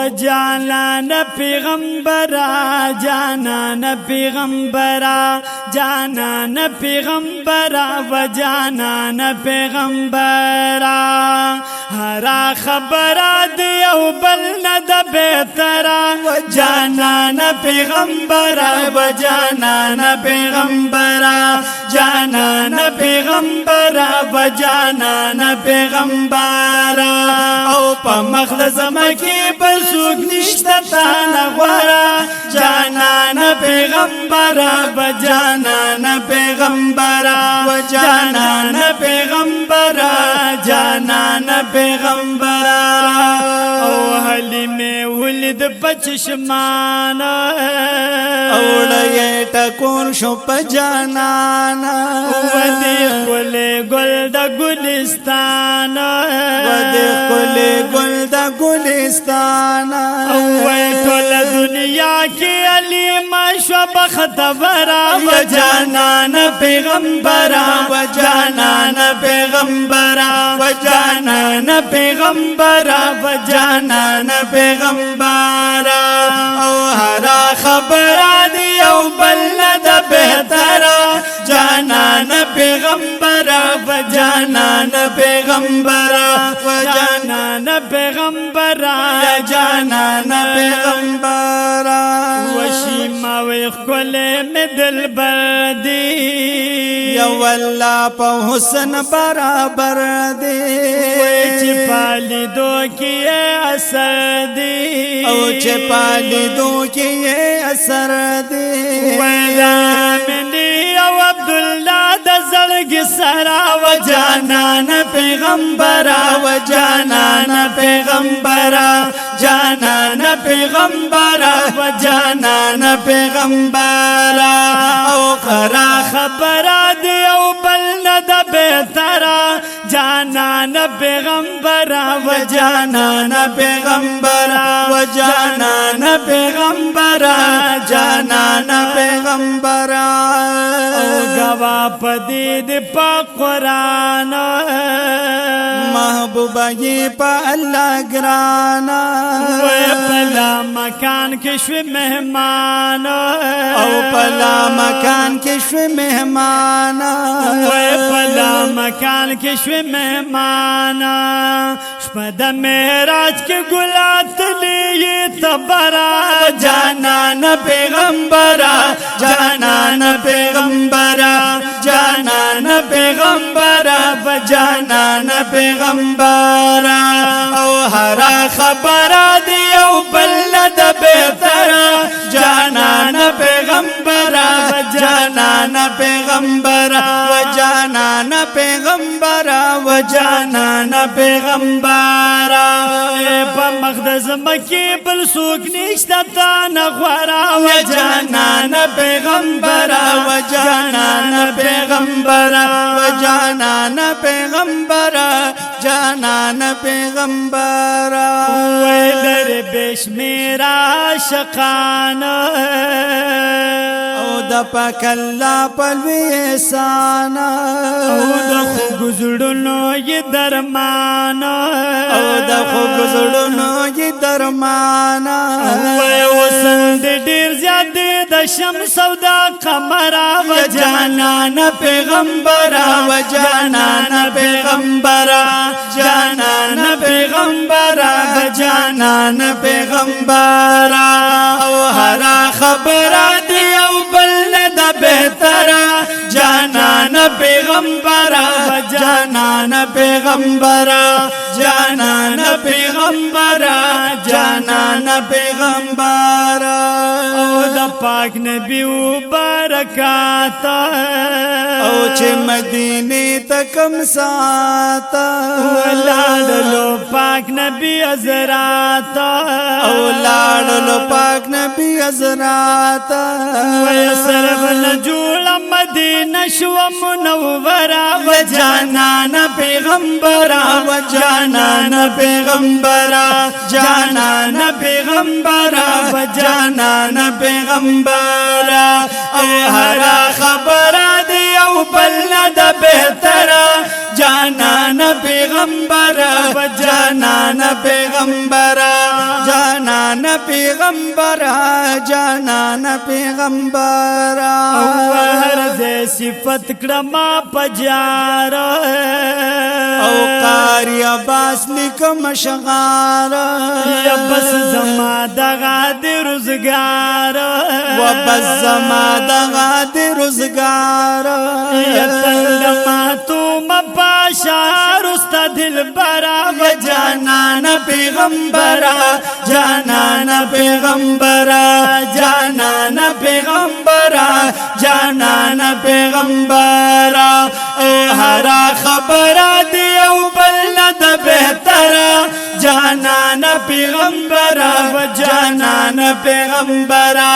جانان پیغمبرا جانان پیغمبرا جانان پیغمبرا و جانان پیغمبرا هر خبره دی او بل ند بهترا و جانان پیغمبرا و جانان پیغمبرا جانان پیغمبرا و جانان پیغمبرا او په مخلص مکی بل سوک نشتا تانا غورا جانان پیغمبرا و جانان پیغمبرا و جانان پیغمبرا جانان پیغمبرا او حلیم ولد پچشمانا اوڑے ٹکون شو پجانانا ودی کل گل دا گلستانا ودی کل گل دا گلستانا اوے ټول دنیا کی علی مشو بختورا و جانان پیغمبرا و جانان پیغمبرا و جانان پیغمبرا و جانان پیغمبرا او هر خبره دی او بل د بهترا جانان پیغمبرا و جانان پیغمبرا و جانان پیغمبرا جانان پیغمبرا وشیما ویخ کل مدل بردی یو اللہ پا حسن برابر دی چی پالی دو کیے اثر دی او چی پالی دو کیے اثر دی ویلا منی او عبداللہ دا زلگ سرا و جانان پیغمبرا و جانان پیغمبرا جانان پیغمبرا و جانان پیغمبرا او خرا خبرا دی او بل ند بهترا جانان پیغمبرا و جانان پیغمبرا و جانان پیغمبرا جانان پیغمبرا او گوا پدید پا قرآن محبوبہ یہ پا اللہ گرانا وی پلا مکان کشو مہمان او پلا مکان کشو مہمانا وی پلا مکان کشو مہمان شپد مہراج کے گلات لیے تبرا جانان پیغمبرا جانان پیغمبرا جانان پیغمبرا جانان پیغمبرا او ہر خبرہ دی او بلد بہترا جانان پیغمبرا جانان پیغمبرا و جانان پیغمبرا و جانان پیغمبرا پا مقدس مکی بل سوک نشتا تانا غورا و جانان پیغمبرا و جانان پیغمبرا و جانان پیغمبرا جانان پیغمبرا ویدر بشمیرا شقانا او دا پاک اللہ پلوی احسانا او دا خو گزرنو یہ درمانا او دا خو گزرنو یہ درمانا وی وسند دیر زیادی دا شمس و دا قمرا و جانان پیغمبرا و جانان پیغمبرا جانان پیغمبرا و جانان پیغمبرا او ہر خبرہ دی او بل دا بہترا جانان پیغمبرا و جانان پیغمبرا جانان پیغمبرا جانان پیغمبرا او دا پاک نبی و برکاتا او چه مدینی تکم ساتا لاړلو پاک نبی حضراتا او لاړلو پاک نبی حضراتا ویسرب نجول مدینہ شو منورا و جانان پیغمبرا و جانان پیغمبرا جانان پیغمبرا و جانان پیغمبرا او ہر خبرہ دی او بلد بہترا جانان پیغمبرا و جانان پیغمبرا جانان جانان پیغمبرا جانان پیغمبرا هر دې صفت کړما پجار او قاری عباس لیکم شغار یا بس زما دغه د روزګار و بس زما دغه د روزګار یا تل ما تو مباشر استاد دلبرا و جانان پیغمبرا جانان پیغمبرا جانان پیغمبرا جانان پیغمبرا هر خبره دی او بل د بهتره جانان پیغمبرا و جانان پیغمبرا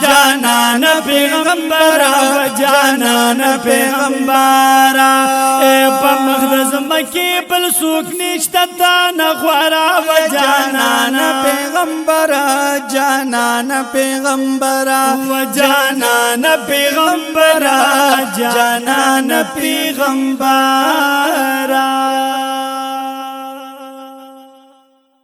جانان پیغمبرا و جانان پیغمبرا په مخدز مکی بل سوک نشتا تا نغورا و جانان پیغمبرا جانان پیغمبرا و جانان پیغمبرا جانان پیغمبر